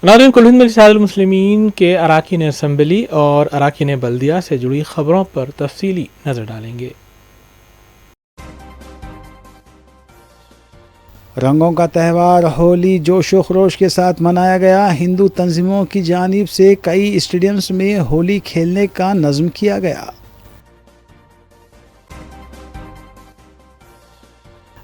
नाज़रीन, कुल हिंद इत्तेहादुल मुस्लिमीन के अरकान असम्बली और अरकान बल्दिया से जुड़ी खबरों पर तफसीली नज़र डालेंगे। रंगों का त्यौहार होली जोशो खरोश के साथ मनाया गया। हिंदू तंजीमों की जानिब से कई स्टेडियम्स में होली खेलने का नज़्म किया गया।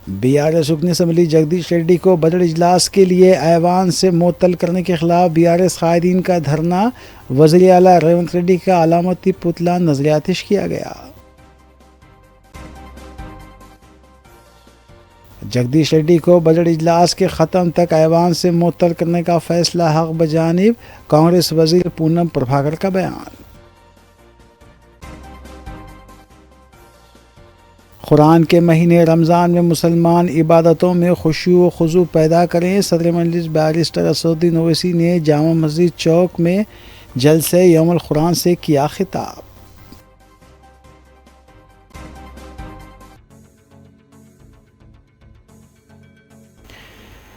बीआरएस रुकन असम्बली जगदीश रेड्डी को बजट इजलास के लिए ऐवान से मुअत्तल करने के खिलाफ बीआरएस कायदीन का धरना। वज़ीर आला रेवंत रेड्डी का अलामती पुतला नज़र आतिश किया गया। जगदीश रेड्डी को बजट इजलास के ख़त्म तक ऐवान से मुअत्तल करने का फैसला हक बजानिब कांग्रेस वज़ीर पूनम प्रभाकर का बयान। कुरान के महीने रमज़ान में मुसलमान इबादतों में खुशू व खुजू पैदा करें। सदर मजलिस बैरिस्टर असदुद्दीन ओवैसी ने जामा मस्जिद चौक में जलसे यौमुल कुरान से किया खिताब।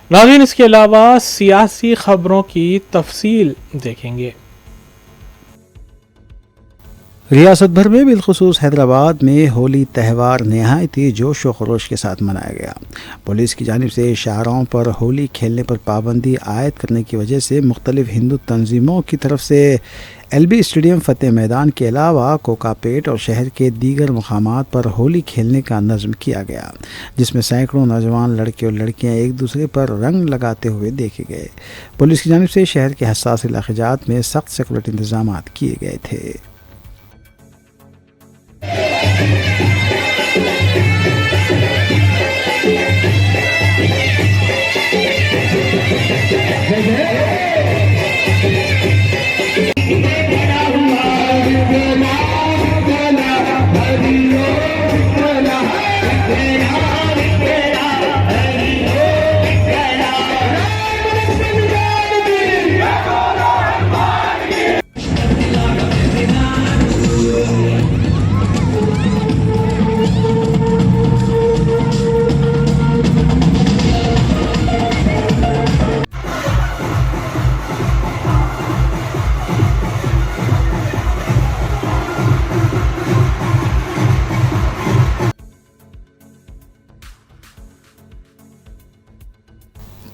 नाज़रीन, इसके अलावा सियासी खबरों की तफसील देखेंगे। रियासत भर में बिलखुसूस हैदराबाद में होली त्यौहार नहायत ही जोश व खरोश के साथ मनाया गया। पुलिस की जानिब से शाहराहों पर होली खेलने पर पाबंदी आयद करने की वजह से मुख्तलिफ हिंदू तंजीमों की तरफ से एलबी स्टेडियम फतेह मैदान के अलावा कोकापेट और शहर के दीगर मकामात पर होली खेलने का नज़्म किया गया, जिसमें सैकड़ों नौजवान लड़के और लड़कियां एक दूसरे पर रंग लगाते हुए देखे गए। पुलिस की जानिब से शहर के हसास इलाक़ात में सख्त सिक्योरिटी इंतजाम किए गए थे।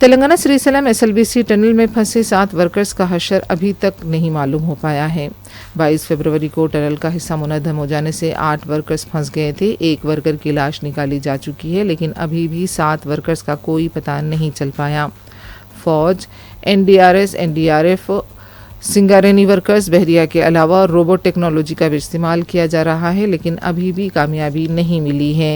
तेलंगाना श्रीसलम एसएलबीसी टनल में फंसे 7 वर्कर्स का हशर अभी तक नहीं मालूम हो पाया है। 22 फरवरी को टनल का हिस्सा मुनहदम हो जाने से 8 वर्कर्स फंस गए थे। एक वर्कर की लाश निकाली जा चुकी है, लेकिन अभी भी 7 वर्कर्स का कोई पता नहीं चल पाया। फौज, एनडीआरएस, एनडीआरएफ, सिंगारेनी वर्कर्स, बहरिया के अलावा रोबोट टेक्नोलॉजी का भी इस्तेमाल किया जा रहा है, लेकिन अभी भी कामयाबी नहीं मिली है।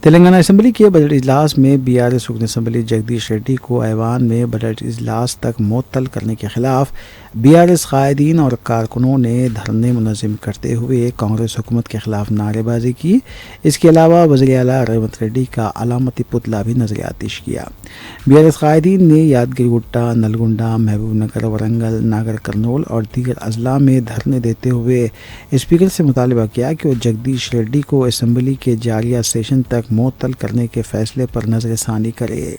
तेलंगाना असम्बली के बजट इजलास में बीआरएस रुकन असम्बली जगदीश रेड्डी को ऐवान में बजट इजलास तक मुअत्तल करने के खिलाफ बीआरएस कायदीन और कारकुनों ने धरने मुनज़्ज़म करते हुए कांग्रेस हुकूमत के खिलाफ नारेबाजी की। इसके अलावा वज़ीर आला रेवंत रेड्डी का अलामती पुतला भी नज़र आतिश किया। बीआरएस कायदीन ने यादगिरी गुट्टा, नलगुंडा, महबूब नगर, वरंगल, नागर कर्नूल और दीगर अजला में धरने देते हुए स्पीकर से मुतालबा किया कि वो जगदीश रेड्डी को असम्बली के जारिया सेशन तक मुअत्तल करने के फैसले पर नज़रसानी करे।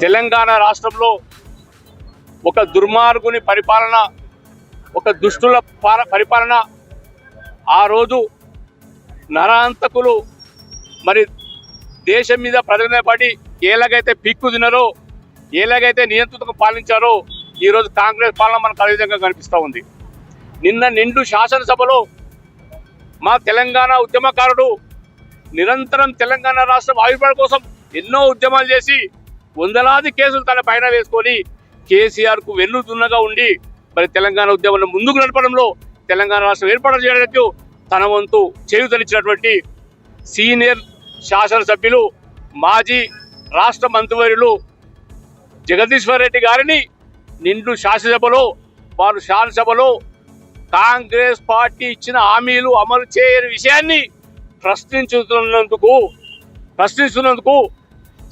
తెలంగాణ రాష్ట్రంలో ఒక దుర్మార్గుని పరిపాలన, ఒక దుష్టుల పరిపాలన, ఆ రోజు నరాంతకులు మరి దేశం మీద ప్రజల మీద పడి ఎలాగైతే పిక్కు తిన్నారో, ఎలాగైతే నియంత్రణకు పాలించారో ఈరోజు కాంగ్రెస్ పాలన మనకు అదే విధంగా కనిపిస్తూ ఉంది. నిన్న నిండు శాసనసభలో మా తెలంగాణ ఉద్యమకారుడు నిరంతరం తెలంగాణ రాష్ట్రం ఆవిర్భావం కోసం ఎన్నో ఉద్యమాలు చేసి వందలాది కేసులు తన పైన వేసుకొని కేసీఆర్కు వెన్నుదున్నగా ఉండి మరి తెలంగాణ ఉద్యమంలో ముందుకు నడపడంలో, తెలంగాణ రాష్ట్రం ఏర్పాటు చేయడానికి తన వంతు చేయూతనిచ్చినటువంటి సీనియర్ శాసనసభ్యులు మాజీ రాష్ట్ర మంత్రివర్యులు జగదీశ్వర్ రెడ్డి గారిని నిండు శాసనసభలో కాంగ్రెస్ పార్టీ ఇచ్చిన హామీలు అమలు చేయని విషయాన్ని ప్రశ్నిస్తున్నందుకు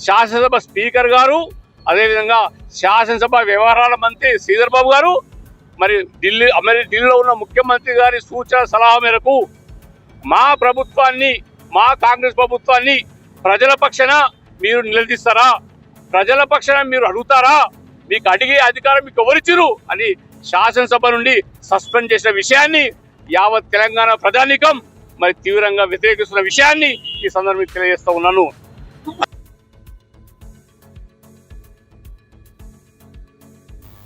శాసనసభ స్పీకర్ గారు, అదేవిధంగా శాసనసభ వ్యవహారాల మంత్రి శ్రీధర్ బాబు గారు మరి ఢిల్లీలో ఉన్న ముఖ్యమంత్రి గారి సూచన సలహా మేరకు మా కాంగ్రెస్ ప్రభుత్వాన్ని ప్రజల పక్షాన మీరు నిలదీస్తారా, ప్రజల పక్షాన మీరు అడుగుతారా, మీకు అడిగే అధికారం మీకు ఎవరిచ్చిరు అని శాసనసభ నుండి సస్పెండ్ చేసిన విషయాన్ని యావత్ తెలంగాణ ప్రజానీకం మరి తీవ్రంగా వ్యతిరేకిస్తున్న విషయాన్ని ఈ సందర్భంగా తెలియజేస్తూ ఉన్నాను.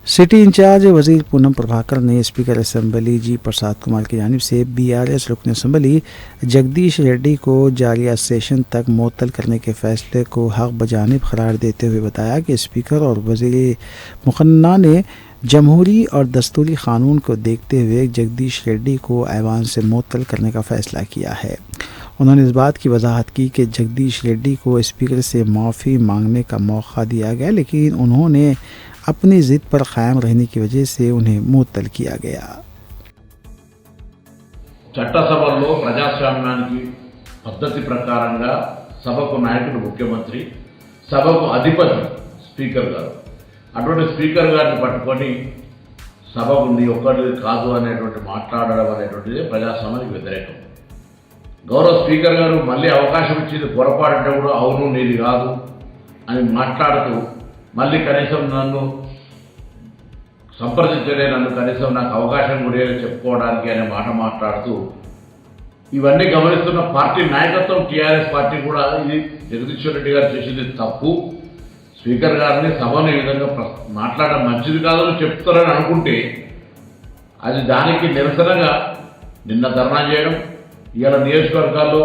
सिटी इंचार्ज वजीर पूनम प्रभाकर ने स्पीकर असम्बली जी प्रसाद कुमार की जानिब से बीआरएस रुकन असम्बली जगदीश रेड्डी को जारिया सेशन तक मुअत्तल करने के फैसले को हक बजानिब करार देते हुए बताया कि स्पीकर और वजीर मुखन्ना ने जमहूरी और दस्तूरी क़ानून को देखते हुए जगदीश रेड्डी को ऐवान से मुअत्तल करने का फ़ैसला किया है। उन्होंने इस बात की वजाहत की कि जगदीश रेड्डी को स्पीकर से माफ़ी मांगने का मौका दिया गया, लेकिन उन्होंने अपनी ज़िद पर कायम रहने की वजह से उन्हें मुअत्तल किया गया। చట్టసభల్లో ప్రజాస్వామ్యానికి పద్ధతి ప్రకారంగా సభకు నాయకుడు ముఖ్యమంత్రి, సభకు అధిపతి స్పీకర్ గారు. అటువంటి స్పీకర్ గారిని పట్టుకొని సభకు నీ ఒక్కడిది కాదు అనేటువంటి మాట్లాడడం అనేటువంటిది ప్రజాస్వామ్యానికి వ్యతిరేకం. గౌరవ స్పీకర్ గారు మళ్ళీ అవకాశం ఇచ్చింది పొరపాటు కూడా అవును నీది కాదు అని మాట్లాడుతూ మళ్ళీ కనీసం నన్ను సంప్రదించలే, నన్ను కనీసం నాకు అవకాశం కూడా చెప్పుకోవడానికి అనే మాట మాట్లాడుతూ ఇవన్నీ గమనిస్తున్న పార్టీ నాయకత్వం టీఆర్ఎస్ పార్టీ కూడా ఇది జగదీశ్వర్ రెడ్డి గారు చేసింది తప్పు, స్పీకర్ గారిని సభను ఈ విధంగా మాట్లాడడం మంచిది కాదని చెప్తారని అనుకుంటే అది దానికి నిరసనగా నిన్న ధర్నా చేయడం, ఇవాళ నియోజకవర్గాల్లో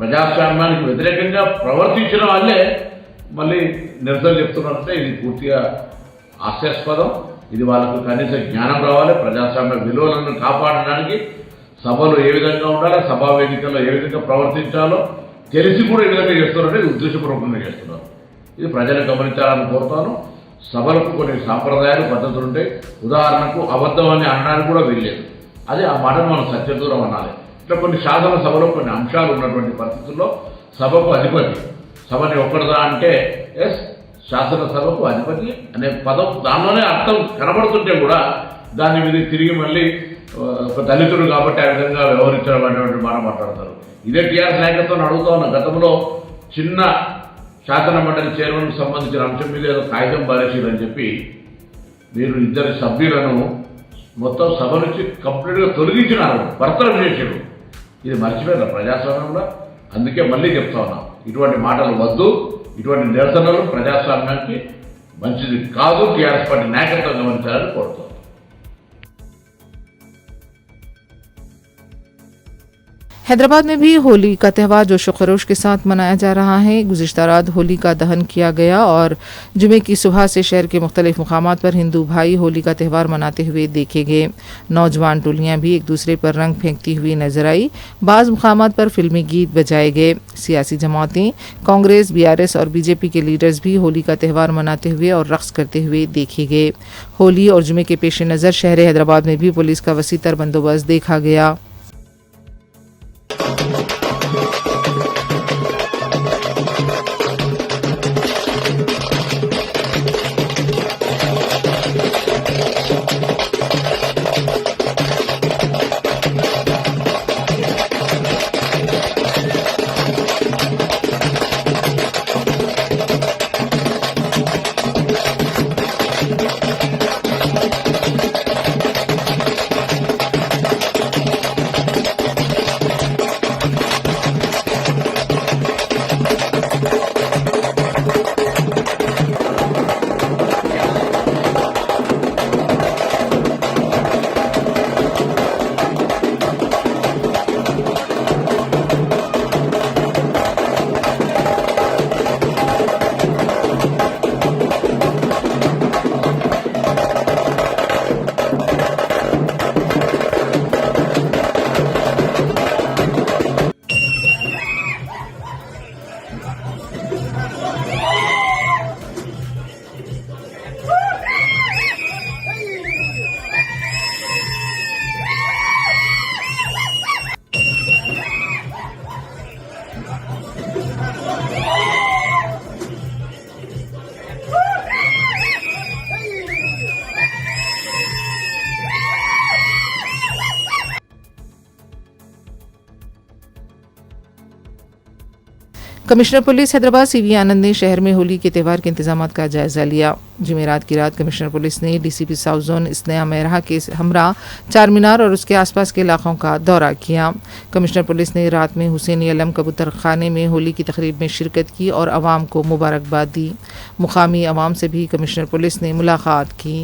ప్రజాస్వామ్యానికి వ్యతిరేకంగా ప్రవర్తించిన వాళ్ళే మళ్ళీ నిరసన చెప్తున్నారంటే ఇది పూర్తిగా హాస్యాస్పదం. ఇది వాళ్ళకు కనీస జ్ఞానం రావాలి. ప్రజాస్వామ్య విలువలను కాపాడడానికి సభలో ఏ విధంగా ఉండాలి, సభా వేదికల్లో ఏ విధంగా ప్రవర్తించాలో తెలిసి కూడా ఈ విధంగా చేస్తున్నారంటే ఇది ఉద్దేశపూర్వకంగా చేస్తున్నారు. ఇది ప్రజలు గమనించాలని కోరుతాను. సభలకు కొన్ని సాంప్రదాయాలు పద్ధతులు ఉంటాయి. ఉదాహరణకు అబద్ధం అని అనడానికి కూడా వీల్లేదు. అది ఆ మాటను మనం సత్యదూరం అనాలి. ఇట్లా కొన్ని శాసనసభలో కొన్ని అంశాలు ఉన్నటువంటి పరిస్థితుల్లో సభకు అధిపతి, సభని ఒక్కడదా అంటే ఎస్ శాసనసభకు అధిపతి అనే పదం దానిలోనే అర్థం కనబడుతుంటే కూడా దాని మీద తిరిగి మళ్ళీ ఒక దళితుడు కాబట్టి ఆ విధంగా వ్యవహరించడం అనేటువంటి మాట మాట్లాడతారు. ఇదే టీఆర్ఎస్ నాయకత్వం అడుగుతా ఉన్న గతంలో చిన్న శాసన మండలి చైర్మన్కి సంబంధించిన అంశం మీద ఏదో కాగితం బారేసిరని చెప్పి మీరు ఇద్దరు సభ్యులను మొత్తం సభ నుంచి కంప్లీట్గా తొలగించినారు, భర్తలు చేసాడు. ఇది మర్చిపోయారు ప్రజాస్వామ్యంలో. అందుకే మళ్ళీ చెప్తా ఉన్నాం, ఇటువంటి మాటలు వద్దు, ఇటువంటి నిరసనలు ప్రజాస్వామ్యానికి మంచిది కాదు. టీఆర్ఎస్ పార్టీ నాయకత్వం గమనించాలని కోరుతాం. हैदराबाद में भी होली का त्यौहार जोशो खरोश के साथ मनाया जा रहा है। गुज़िश्ता रात होली का दहन किया गया और जुमे की सुबह से शहर के मुख्तलिफ मुकामात पर हिंदू भाई होली का त्यौहार मनाते हुए देखे गए। नौजवान टोलियाँ भी एक दूसरे पर रंग फेंकती हुई नजर आई। बाज़ मुकामात पर फिल्मी गीत बजाए गए। सियासी जमातें, कांग्रेस, बीआरएस और बीजेपी के लीडर्स भी होली का त्यौहार मनाते हुए और रक़्स करते हुए देखे गए। होली और जुमे के पेश नज़र शहर हैदराबाद में भी पुलिस का वसीतर बंदोबस्त देखा गया। कमिश्नर पुलिस हैदराबाद सीवी आनंद ने शहर में होली के त्यौहार के इंतजाम का जायजा लिया। जुमेरात की रात कमिश्नर पुलिस ने DCP south zone Sneha Mehra के हमरा, चार मीनार और उसके आसपास के इलाकों का दौरा किया। कमिश्नर पुलिस ने रात में हुसैन अलम कबूतर खाने में होली की तकरीब में शिरकत की और आवाम को मुबारकबाद दी। मुकामी आवाम से भी कमिश्नर पुलिस ने मुलाकात की।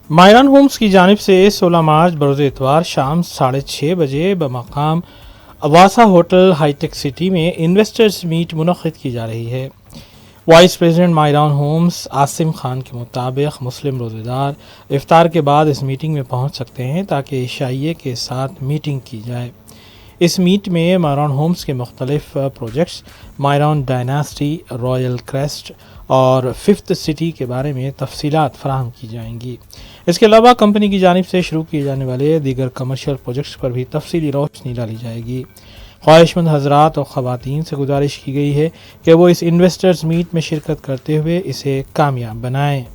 मायरान होम्स की जानिब से 16 मार्च बरोज़ इतवार शाम 6:30 बजे बमकाम अवासा होटल हाईटेक सिटी में इन्वेस्टर्स मीट मुनक़्क़िद की जा रही है। वाइस प्रेसिडेंट मायरान होम्स आसिम खान के मुताबिक मुस्लिम रोज़ेदार इफ्तार के बाद इस मीटिंग में पहुँच सकते हैं ताकि इशाइये के साथ मीटिंग की जाए। इस मीट में मायरान होम्स के मुख्तलिफ प्रोजेक्ट्स, मायरान डायनास्टी, रॉयल क्रेस्ट और फिफ्थ सिटी के बारे में तफसीलात फराहम की जाएंगी। इसके अलावा कंपनी की जानिब से शुरू किए जाने वाले दीगर कमर्शियल प्रोजेक्ट्स पर भी तफसीली रोशनी डाली जाएगी। ख्वाहिशमंद हजरात और ख़वातीन से गुजारिश की गई है कि वो इस इन्वेस्टर्स मीट में शिरकत करते हुए इसे कामयाब बनाएं।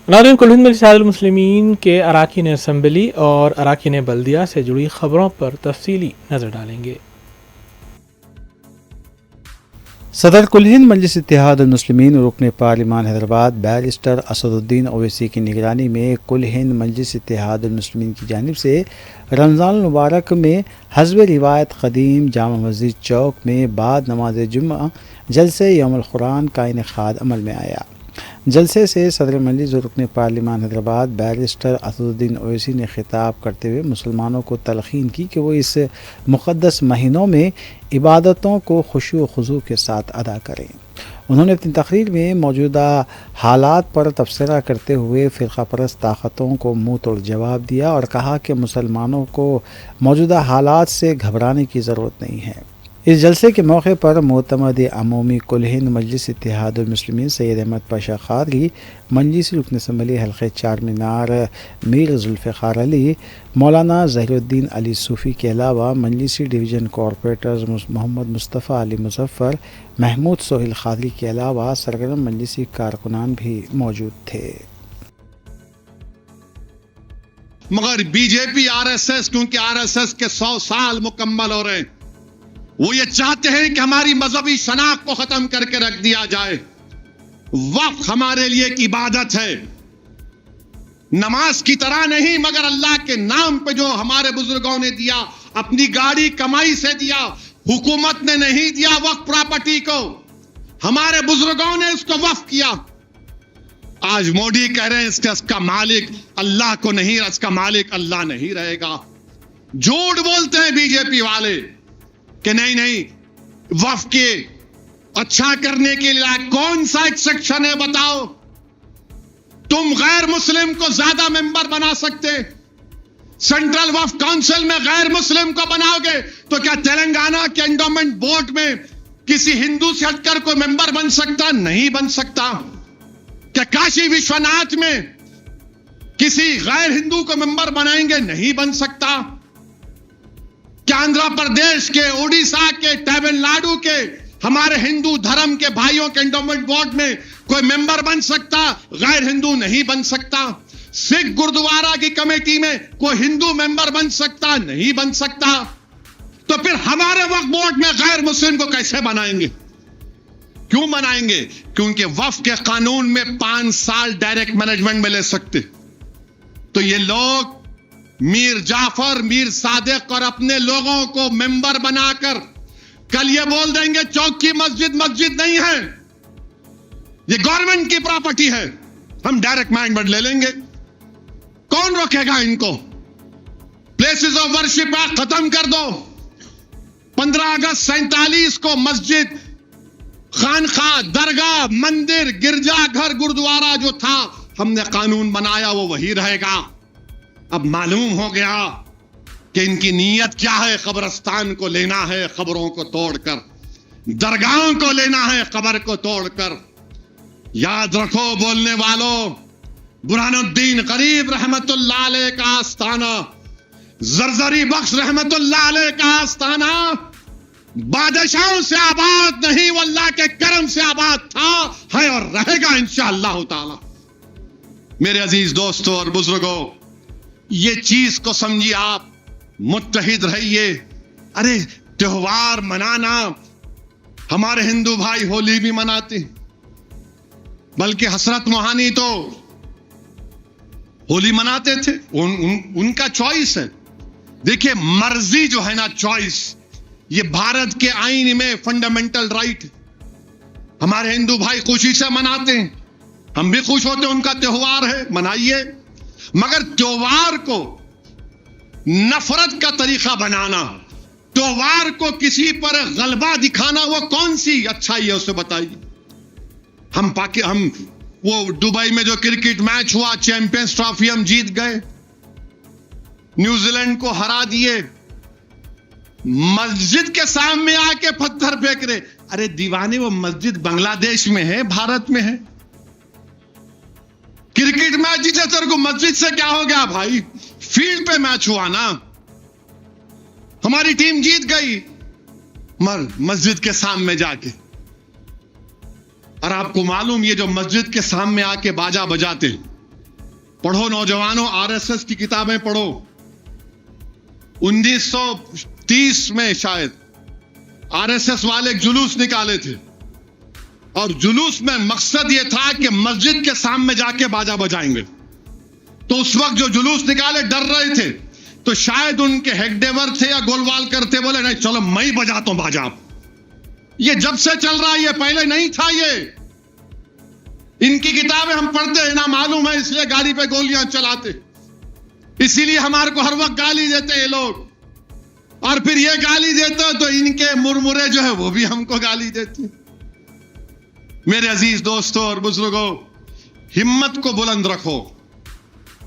नाज़रीन, कुल हिंद में इत्तेहादुल मुस्लिमीन के अराकीन असम्बली और अराकीन बल्दिया से जुड़ी खबरों पर तफसीली नज़र डालेंगे। सदर कुल हिंद मजलिस इत्तेहादुल मुस्लिमीन रुकन पार्लिमान हैदराबाद बैरिस्टर असदुद्दीन ओवैसी की निगरानी में कुल हिंद मजलिस इत्तेहादुल मुस्लिमीन की जानिब से रमज़ान मुबारक में हज़ब रिवायत क़दीम जामा मस्जिद चौक में बाद नमाज जुम्मा जलसे यौमुल कुरान का इनेकाद अमल में आया। जलसे से सदर मजलिस रुकन पार्लिमान हैदराबाद बैरिस्टर असदुद्दीन ओवैसी ने खिताब करते हुए मुसलमानों को तलक़ीन की कि वो इस मुक़द्दस महीनों में इबादतों को खुशू व खुज़ू के साथ अदा करें। उन्होंने अपनी तकरीर में मौजूदा हालात पर तबसरा करते हुए फ़िरक़ा परस्त ताकतों को मुँह तोड़ जवाब दिया और कहा कि मुसलमानों को मौजूदा हालात से घबराने की ज़रूरत नहीं है। इस जलसे के मौके पर मोतमद अमूमी कुल हिंद मजलिस इत्तेहादुल मुस्लिमीन सैयद अहमद पाशा क़ादरी, मजलिस रुकन असम्बली हल्क़े चार मीनार मीर जुल्फ़िकार अली, मौलाना ज़हीरुद्दीन अली सूफ़ी के अलावा मजलिसी डिवीज़न कॉरपोरेटर्स मोहम्मद मुस्तफ़ा अली मुज़फ़्फ़र, महमूद सोहेल क़ादरी के अलावा सरगर्म मजलिसी कारकुनान भी मौजूद थे। मगर बीजेपी आरएसएस, क्योंकि आरएसएस के 100 साल मुकम्मल हो रहे हैं, वो ये चाहते हैं कि हमारी मजहबी शनाख्त को खत्म करके रख दिया जाए। वक्फ हमारे लिए एक इबादत है, नमाज की तरह नहीं, मगर अल्लाह के नाम पे जो हमारे बुजुर्गों ने दिया, अपनी गाड़ी कमाई से दिया, हुकूमत ने नहीं दिया वक्फ प्रॉपर्टी को, हमारे बुजुर्गों ने इसको वक्फ किया। आज मोदी कह रहे हैं इसका मालिक अल्लाह को नहीं, इसका मालिक अल्लाह नहीं रहेगा। झूठ बोलते हैं बीजेपी वाले कि नहीं नहीं, वक्फ के अच्छा करने के लिए कौन सा एक सेक्शन है बताओ? तुम गैर मुस्लिम को ज्यादा मेंबर बना सकते, सेंट्रल वक्फ काउंसिल में गैर मुस्लिम को बनाओगे तो क्या तेलंगाना के एंडोमेंट बोर्ड में किसी हिंदू से हटकर कोई मेंबर बन सकता? नहीं बन सकता। क्या काशी विश्वनाथ में किसी गैर हिंदू को मेंबर बनाएंगे? नहीं बन सकता। क्या आंध्र प्रदेश के, उड़ीसा के, तमिलनाडु के हमारे हिंदू धर्म के भाइयों के एंडोमेंट बोर्ड में कोई मेंबर बन सकता? गैर हिंदू नहीं बन सकता। सिख गुरुद्वारा की कमेटी में कोई हिंदू मेंबर बन सकता? नहीं बन सकता। तो फिर हमारे वक्फ बोर्ड में गैर मुस्लिम को कैसे बनाएंगे? क्यों बनाएंगे? क्योंकि वक्फ के कानून में 5 साल डायरेक्ट मैनेजमेंट में ले सकते। तो ये लोग मीर जाफर, मीर सादिक और अपने लोगों को मेंबर बनाकर कल ये बोल देंगे चौक की मस्जिद मस्जिद नहीं है, ये गवर्नमेंट की प्रॉपर्टी है, हम डायरेक्ट मैनेजमेंट ले लेंगे। कौन रोकेगा इनको? प्लेसेस ऑफ वर्शिप खत्म कर दो। 15 अगस्त 47 को मस्जिद, खानखा, दरगाह, मंदिर, गिरजाघर, गुरुद्वारा जो था हमने कानून बनाया वो वही रहेगा। अब मालूम हो गया कि इनकी नीयत क्या है। कब्रिस्तान को लेना है खबरों को तोड़कर, दरगाहों को लेना है कब्र को तोड़कर। याद रखो बोलने वालों, बुरहानुद्दीन गरीब रहमतुल्लाह अलैह का आस्थाना, जरजरी बख्श रहमतुल्लाह अलैह का आस्थाना बादशाहों से आबाद नहीं, वो अल्लाह के करम से आबाद था, है और रहेगा इंशाअल्लाह ताला। मेरे अजीज दोस्तों और बुजुर्गों, ये चीज को समझिए, आप मुत्तहिद रहिए। अरे त्योहार मनाना, हमारे हिंदू भाई होली भी मनाते, बल्कि हसरत मोहानी तो होली मनाते थे, उनका चॉइस है। देखिए मर्जी जो है ना, चॉइस, ये भारत के आईन में फंडामेंटल राइट है। हमारे हिंदू भाई खुशी से मनाते हैं, हम भी खुश होते हैं, उनका त्योहार है, मनाइए। मगर त्योहार को नफरत का तरीका बनाना, त्योहार को किसी पर गलबा दिखाना, वो कौन सी अच्छाई है उसे बताइए। हम वो दुबई में जो क्रिकेट मैच हुआ, चैंपियंस ट्रॉफी हम जीत गए, न्यूजीलैंड को हरा दिए, मस्जिद के सामने आके पत्थर फेंक रहे। अरे दीवाने, वो मस्जिद बांग्लादेश में है, भारत में है। क्रिकेट मैच जीते तेरे को मस्जिद से क्या हो गया भाई? फील्ड पे मैच हुआ ना, हमारी टीम जीत गई, मर मस्जिद के सामने जाके। और आपको मालूम, ये जो मस्जिद के सामने आके बाजा बजाते, पढ़ो नौजवानों, आरएसएस की किताबें पढ़ो। 1930 में शायद आरएसएस वाले एक जुलूस निकाले थे, और जुलूस में मकसद यह था कि मस्जिद के सामने जाके बाजा बजाएंगे। तो उस वक्त जो जुलूस निकाले डर रहे थे, तो शायद उनके हेगडेवर थे या गोलवालकर थे, बोले नहीं चलो मैं ही बजाता हूं बाजा। ये जब से चल रहा है, ये पहले नहीं था। ये इनकी किताबें हम पढ़ते हैं ना, मालूम है, इसलिए गाड़ी पे गोलियां चलाते, इसीलिए हमारे को हर वक्त गाली देते ये लोग। और फिर ये गाली देते तो इनके मुरमुरे जो है वो भी हमको गाली देते। मेरे अजीज दोस्तों और बुजुर्गों, हिम्मत को बुलंद रखो।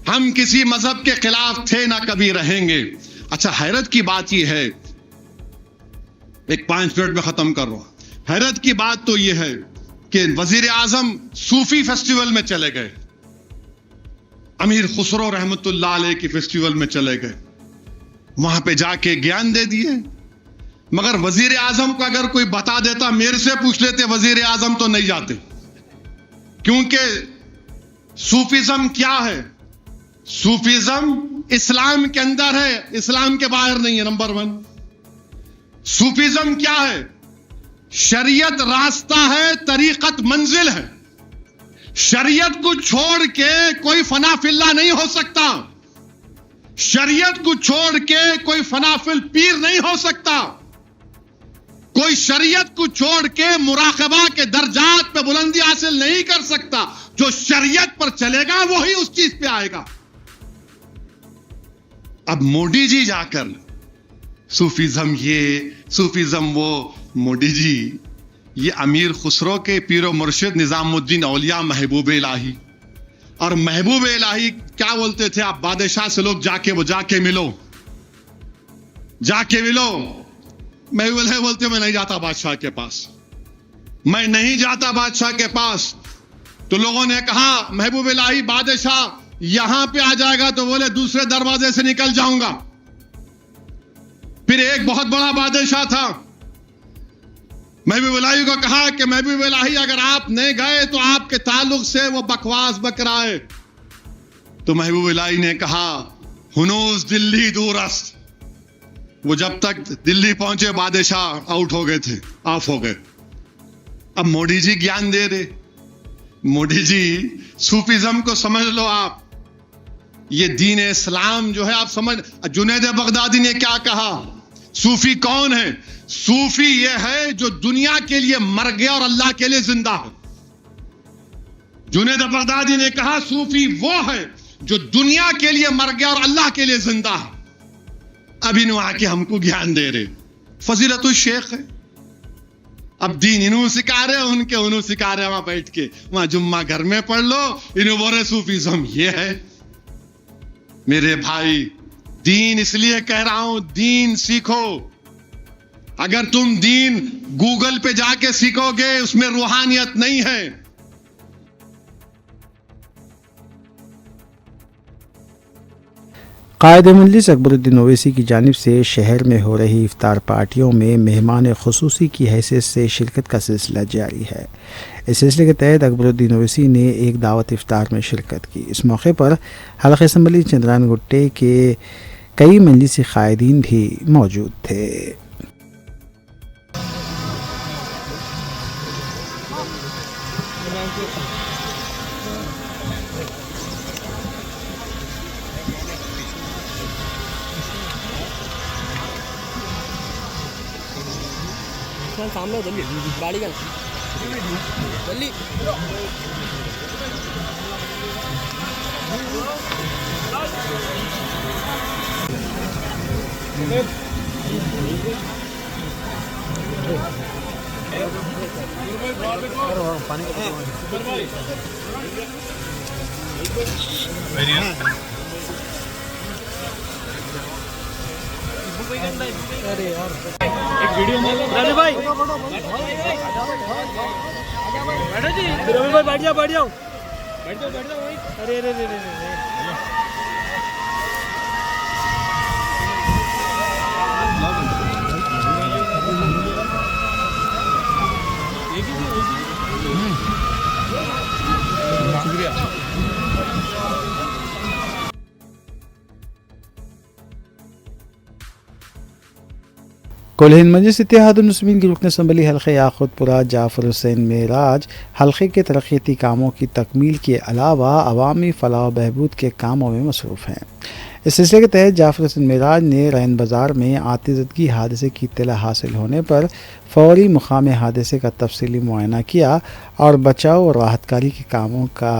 हम किसी मजहब के खिलाफ थे ना कभी रहेंगे। अच्छा, हैरत की बात यह है, एक 5 मिनट में खत्म कर रहा हूं। हैरत की बात तो यह है कि वजीर आजम सूफी फेस्टिवल में चले गए, अमीर खुसरो रहमतुल्लाह अलैह की फेस्टिवल में चले गए, वहां पे जाके ज्ञान दे दिए। मगर वजीर आजम को अगर कोई बता देता, मेरे से पूछ लेते वजीर आजम, तो नहीं जाते। क्योंकि सूफिज्म क्या है? सूफिज्म इस्लाम के अंदर है, इस्लाम के बाहर नहीं है। नंबर 1, सूफिज्म क्या है? शरीयत रास्ता है, तरीकत मंजिल है। शरीयत को छोड़ के कोई फनाफिल्ला नहीं हो सकता। शरीयत को छोड़ के कोई फनाफिल पीर नहीं हो सकता। कोई शरीयत को छोड़ के मुराकबा के दर्जात पे बुलंदी हासिल नहीं कर सकता। जो शरीयत पर चलेगा वही उस चीज पे आएगा। अब मोदी जी जाकर सूफीज्म ये सूफीज्म वो, मोदी जी ये अमीर खुसरो के पीरो मुर्शिद निजामुद्दीन औलिया महबूब इलाही, और महबूब इलाही क्या बोलते थे, आप बादशाह से लोग जाके मिलो, जाके मिलो। महबूब इलाही बोलते मैं नहीं जाता बादशाह के पास, मैं नहीं जाता बादशाह के पास। तो लोगों ने कहा महबूब इलाही बादशाह यहां पे आ जाएगा, तो बोले दूसरे दरवाजे से निकल जाऊंगा। फिर एक बहुत बड़ा बादशाह था, महबूब इलाही को कहा कि महबूब इलाही अगर आप नहीं गए तो आपके ताल्लुक से वो बकवास बक रहा है। तो महबूब इलाही ने कहा हुनूस दिल्ली दूरस्त। वो जब तक दिल्ली पहुंचे बादशाह आउट हो गए थे, ऑफ हो गए। अब मोदी जी ज्ञान दे रहे, मोदी जी सूफीज्म को समझ लो आप, ये दीन इस्लाम जो है आप समझ। जुनैद बगदादी ने क्या कहा, सूफी कौन है? सूफी ये है जो दुनिया के लिए मर गया और अल्लाह के लिए जिंदा है। जुनैद बगदादी ने कहा सूफी वो है जो दुनिया के लिए मर गया और अल्लाह के लिए जिंदा है। अब इन आके हमको ज्ञान दे रहे, फजीलतुल शेख है। अब दीन इन्हों सिखा रहे, उनके उन्हों सिखा रहे, वहां बैठ के वहां जुम्मा घर में पढ़ लो, इन्हों बोल रहे सूफीज्म ये है। मेरे भाई दीन इसलिए कह रहा हूं, दीन सीखो। अगर तुम दीन गूगल पे जाके सीखोगे उसमें रूहानियत नहीं है। कायद मजलिस अकबरुद्दीन ओवैसी की जानिब से शहर में हो रही इफ्तार पार्टियों में मेहमान खुसूसी की हैसियत से शिरकत का सिलसिला जारी है। इस सिलसिले के तहत अकबरुद्दीन ओवैसी ने एक दावत इफ्तार में शिरकत की। इस मौके पर हल्का असम्बली चंद्रान गुट्टे के कई मजलिसी कायदीन भी मौजूद थे। सामने जल्दी गाड़ी का जल्दी अरे यार एक वीडियो रवि भाई बैठो जी, रवि भाई बैठ जाओ भाई। अरे अरे अरे कुल हिंद मजलिस इत्तेहादुल मुस्लिमीन की रुकन असम्बली हल्के याकुतपुरा जाफर हुसैन मेराज हल्के के तरक्याती कामों की तकमील के अलावा अवामी फलाह बहबूद के कामों में मसरूफ़ हैं। इस सिलसिले के तहत जाफर हुसैन मेराज ने रैन बाज़ार में आतिज़दगी हादसे की इत्तला हासिल होने पर फ़ौरी मुकाम हादसे का तफसीली मुआयना किया और बचाव और राहतकारी के कामों का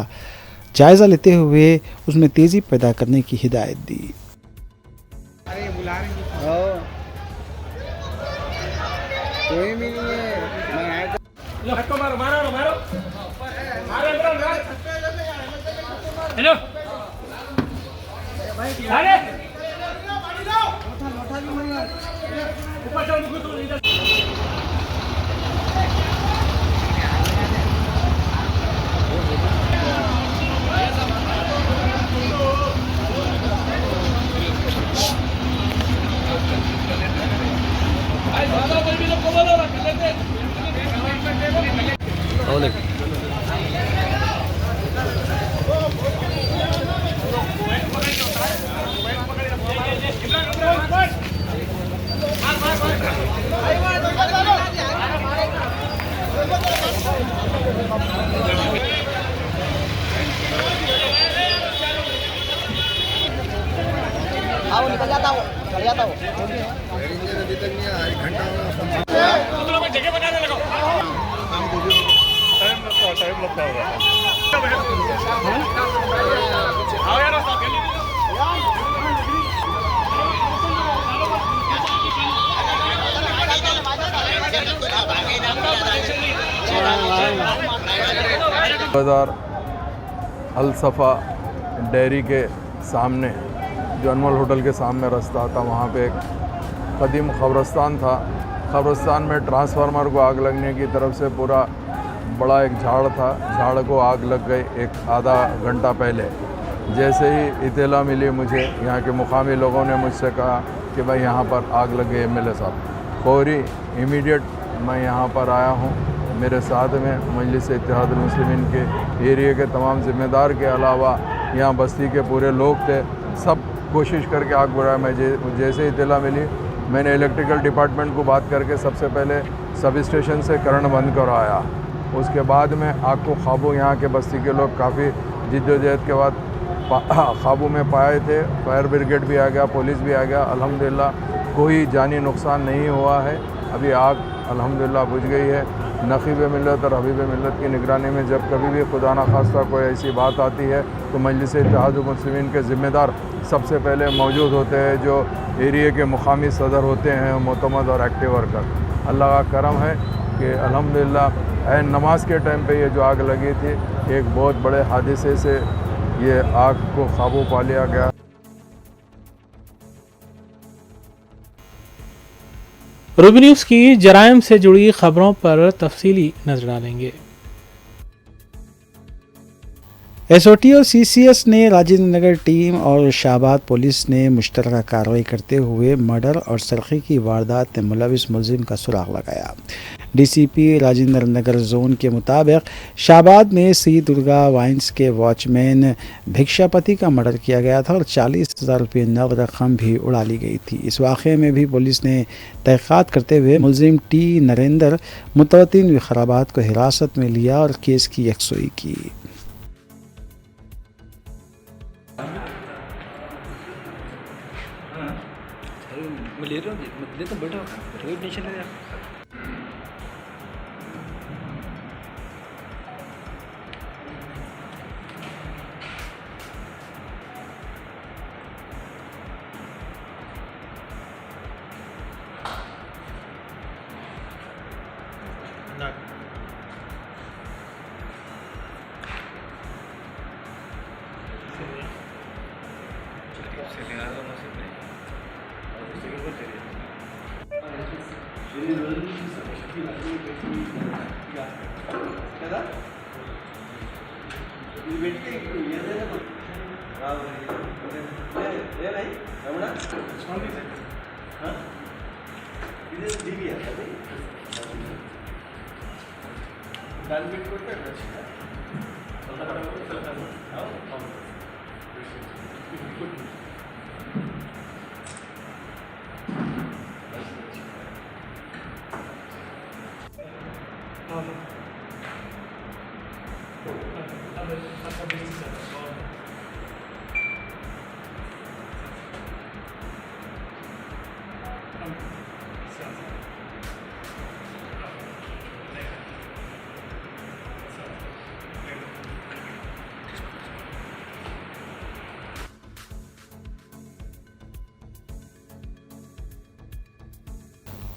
जायज़ा लेते हुए उसमें तेज़ी पैदा करने की हिदायत दी। कोई भी नहीं है, मारो मारो मारो हेलो अरे बाज़ार अलसफ़ा डेयरी के सामने जो अनमोल होटल के सामने रास्ता था, वहाँ पे एक कदीम क़ब्रिस्तान था। क़ब्रिस्तान में ट्रांसफार्मर को आग लगने की तरफ से पूरा बड़ा एक झाड़ था, झाड़ को आग लग गई एक आधा घंटा पहले। जैसे ही इत्तला मिली मुझे, यहाँ के मुकामी लोगों ने मुझसे कहा कि भाई यहाँ पर आग लग गई MLA साहब। फौरी इमीडिएट मैं यहाँ पर आया हूँ। मेरे साथ में मजलिस इत्तेहादुल मुस्लिमीन के एरिया के तमाम ज़िम्मेदार के अलावा यहाँ बस्ती के पूरे लोग थे। सब कोशिश करके आग बुझाया। मैं जैसे इत्तला मिली, मैंने इलेक्ट्रिकल डिपार्टमेंट को बात करके सबसे पहले सब स्टेशन से करंट बंद करवाया। उसके बाद में आग को काबू, यहाँ के बस्ती के लोग काफ़ी जिद्दोजहद के बाद काबू में पाए थे। फायर ब्रिगेड भी आ गया, पुलिस भी आ गया। अल्हम्दुलिल्लाह कोई जानी नुकसान नहीं हुआ है। अभी आग अल्हम्दुलिल्लाह बुझ गई है। नक़ीब मिल्लत और हबीब मिल्लत की निगरानी में जब कभी भी खुदा न खास्ता कोई ऐसी बात आती है तो मजलिस इत्तेहादुल मुस्लिमीन के ज़िम्मेदार सबसे पहले मौजूद होते हैं, जो एरिया के मुकामी सदर होते हैं, मोतमद और एक्टिव वर्कर। अल्लाह का करम है कि अल्हम्दुलिल्लाह नमाज के टाइम पे ये जो आग लगी थी, एक बहुत बड़े हादसे से ये आग को काबू पा लिया गया। रूबी न्यूज़ की जराइम से जुड़ी खबरों पर तफसीली नजर डालेंगे। SOT और CCS ने राजेंद्र नगर टीम और शाहबाद पुलिस ने मुश्तरका कार्रवाई करते हुए मर्डर और सरखी की वारदात में मुलविस मुलजिम का सुराग लगाया। DCP राजेंद्र नगर जोन के मुताबिक शाहबाद में श्री दुर्गा वाइन्स के वॉचमैन भिक्षापति का मर्डर किया गया था और 40,000 रुपये नकद रकम भी उड़ा ली गई थी। इस वाक़े में भी पुलिस ने तहक़ीक़ात करते हुए मुलजिम T नरेंद्र मुतवत्तिन खराबात को हिरासत में लिया और केस की यकसुई की।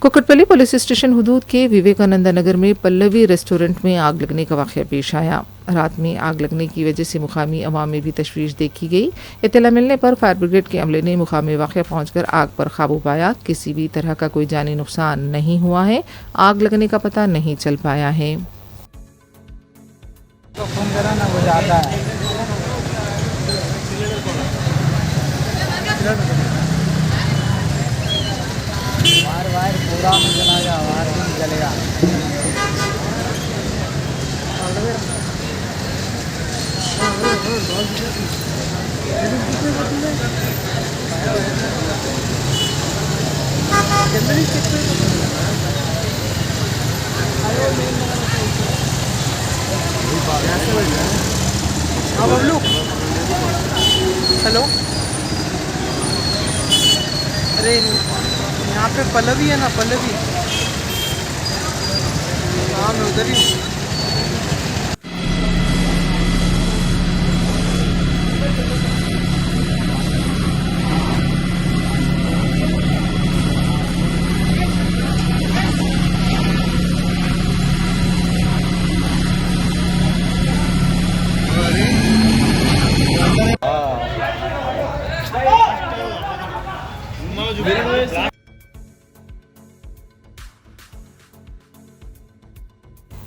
कुकटपल्ली पुलिस स्टेशन हुदूद के विवेकानंद नगर में पल्लवी रेस्टोरेंट में आग लगने का वाक़या पेश आया। रात में आग लगने की वजह से मुकामी अवाम में भी तशवीश देखी गई। इत्तला मिलने पर फायर ब्रिगेड के अमले ने मुकामी वाक़या पहुंचकर आग पर काबू पाया। किसी भी तरह का कोई जानी नुकसान नहीं हुआ है। आग लगने का पता नहीं चल पाया है। वायर पूरा में चला गया, वायर भी जलेगा। हाँ बबलू, हेलो। नजर ही नहीं। यहाँ पे पल्लवी है ना, पल्लवी, हाँ मैं उधर ही हूँ।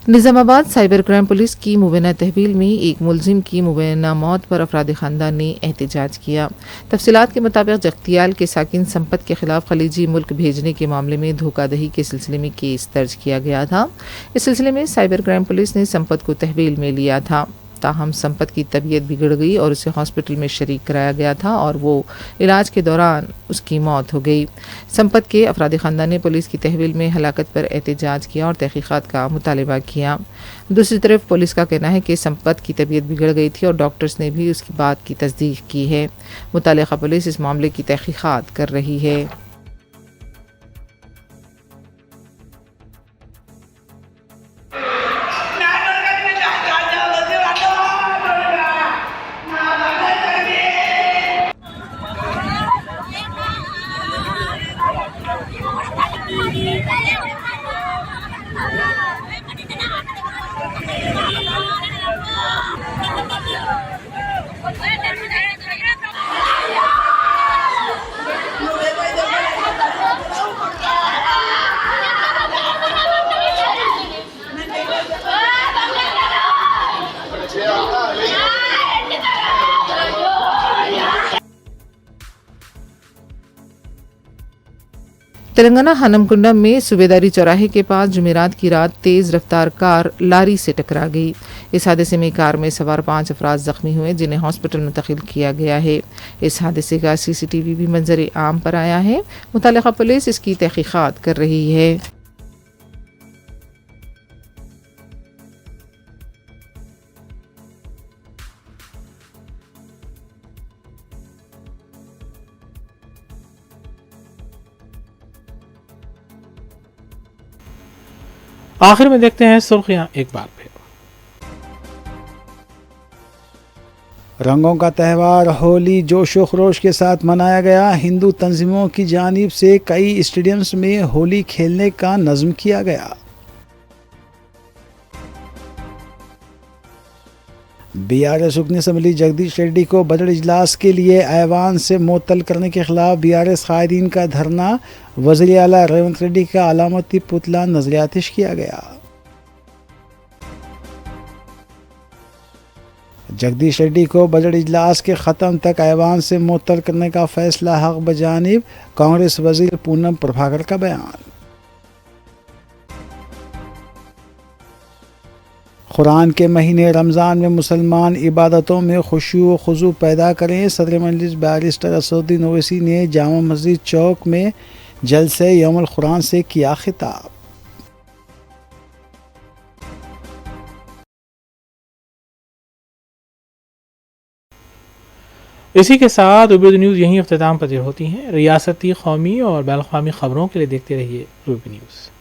निजामाबाद साइबर क्राइम पुलिस की मुबैना तहवील में एक मुलजिम की मुबैना मौत पर अफराद खानदान ने एहतजाज किया। तफसीलात के मुताबिक जगतियाल के साकिन संपत के खिलाफ खलीजी मुल्क भेजने के मामले में धोखाधड़ी के सिलसिले में केस दर्ज किया गया था। इस सिलसिले में साइबर क्राइम पुलिस ने संपत को तहवील में लिया था। ताहम संपत की तबीयत बिगड़ गई और उसे हॉस्पिटल में शरीक कराया गया था और वो इलाज के दौरान उसकी मौत हो गई। संपत के अफराद ख़ानदान ने पुलिस की तहवील में हलाकत पर एहतजाज किया और तहकीक़ात का मुतालबा किया। दूसरी तरफ पुलिस का कहना है कि संपत की तबीयत बिगड़ गई थी और डॉक्टर्स ने भी उसकी बात की तस्दीक की है। मुतल्लिक़ा पुलिस इस मामले की तहकीक़ात कर रही है। तेलंगाना हनमकुंडम में सूबेदारी चौराहे के पास जुमेरात की रात तेज़ रफ्तार कार लारी से टकरा गई। इस हादसे में कार में सवार 5 अफराद जख्मी हुए जिन्हें हॉस्पिटल मुंतकिल किया गया है। इस हादसे का CCTV भी मंजर आम पर आया है। मुतल्लिक़ा पुलिस इसकी तहकीक़ात कर रही है। आखिर में देखते हैं सुर्खियां एक बार फिर। रंगों का त्यौहार होली जोशो खरोश के साथ मनाया गया। हिंदू तंजीमों की जानिब से कई स्टेडियम्स में होली खेलने का नज़्म किया गया। BRS रुकन असम्बली जगदीश रेड्डी को बजट इजलास के लिए ऐवान से मुअत्तल करने के खिलाफ BRS कायदीन का धरना। वज़ीर आला रेवंत रेड्डी का अलामती पुतला नजरियातिश किया गया। जगदीश रेड्डी को बजट इजलास के ख़त्म तक ऐवान से मुअत्तल करने का फैसला हक बजानिब कांग्रेस वज़ीर पूनम प्रभाकर का बयान। कुरान के महीने रमज़ान में मुसलमान इबादतों में खुशू व खुजू पैदा करें। सदर मजलिस बैरिस्टर असदुद्दीन ओवैसी ने जामा मस्जिद चौक में जलसे यौमुल कुरान से किया खिताब। इसी के साथ रूबी न्यूज़ यहीं अख्तिताम पजीर होती हैं। रियासती, कौमी और बैनुल-अक़वामी खबरों के लिए देखते रहिए रूबी न्यूज़।